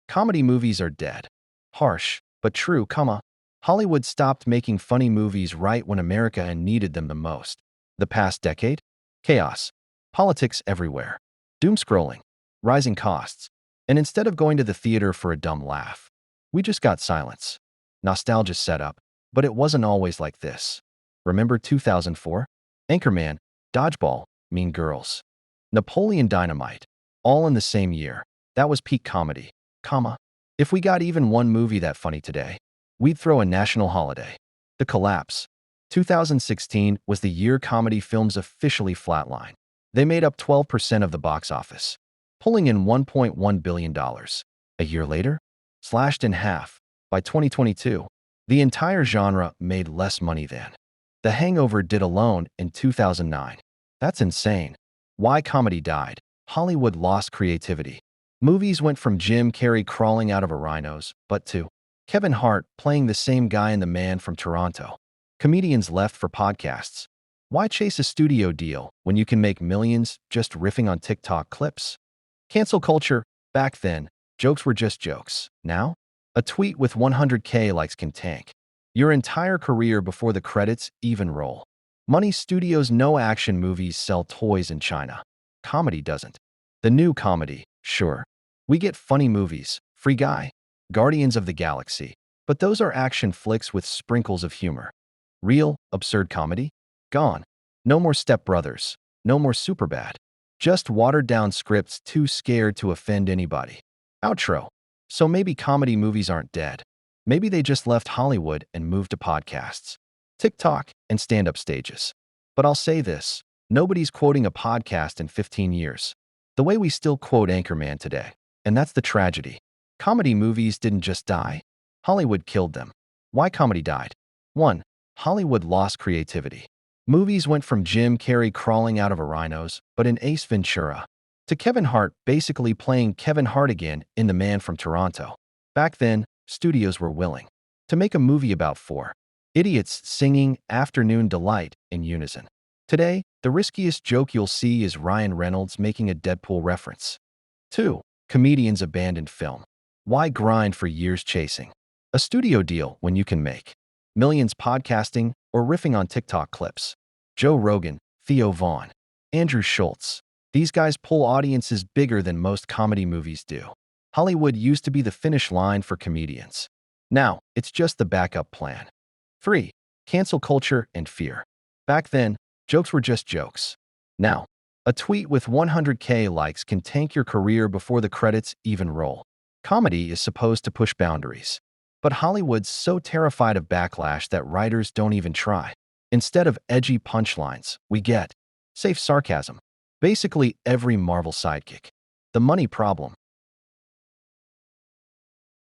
Comedy movies are dead. Harsh, but true, Hollywood stopped making funny movies right when America needed them the most. The past decade? Chaos. Politics everywhere. Doom scrolling. Rising costs. And instead of going to the theater for a dumb laugh, we just got silence. Nostalgia set up, but it wasn't always like this. Remember 2004? Anchorman, Dodgeball, Mean Girls, Napoleon Dynamite, all in the same year. That was peak comedy, If we got even one movie that funny today, we'd throw a national holiday. The collapse. 2016 was the year comedy films officially flatlined. They made up 12% of the box office, pulling in $1.1 billion. A year later, slashed in half. By 2022, the entire genre made less money than The Hangover did alone in 2009. That's insane. Why comedy died? Hollywood lost creativity. Movies went from Jim Carrey crawling out of a rhino's butt to Kevin Hart playing the same guy in The Man from Toronto. Comedians left for podcasts. Why chase a studio deal when you can make millions just riffing on TikTok clips? Cancel culture. Back then, jokes were just jokes. Now, a tweet with 100K likes can tank your entire career before the credits even roll. Money studios know action movies sell toys in China. Comedy doesn't. The new comedy, sure. We get funny movies, Free Guy, Guardians of the Galaxy, but those are action flicks with sprinkles of humor. Real, absurd comedy? Gone. No more Step Brothers. No more Superbad. Just watered-down scripts too scared to offend anybody. Outro. So maybe comedy movies aren't dead. Maybe they just left Hollywood and moved to podcasts, TikTok, and stand-up stages. But I'll say this, nobody's quoting a podcast in 15 years, the way we still quote Anchorman today. And that's the tragedy. Comedy movies didn't just die. Hollywood killed them. Why comedy died? 1. Hollywood lost creativity. Movies went from Jim Carrey crawling out of a rhino's butt in Ace Ventura to Kevin Hart basically playing Kevin Hart again in The Man from Toronto. Back then, studios were willing to make a movie about four idiots singing Afternoon Delight in unison. Today, the riskiest joke you'll see is Ryan Reynolds making a Deadpool reference. 2. Comedians abandoned film. Why grind for years chasing a studio deal when you can make millions podcasting or riffing on TikTok clips? Joe Rogan, Theo Vaughn, Andrew Schultz. These guys pull audiences bigger than most comedy movies do. Hollywood used to be the finish line for comedians. Now, it's just the backup plan. 3. Cancel culture and fear. Back then, jokes were just jokes. Now, a tweet with 100K likes can tank your career before the credits even roll. Comedy is supposed to push boundaries. But Hollywood's so terrified of backlash that writers don't even try. Instead of edgy punchlines, we get safe sarcasm. Basically every Marvel sidekick. The money problem.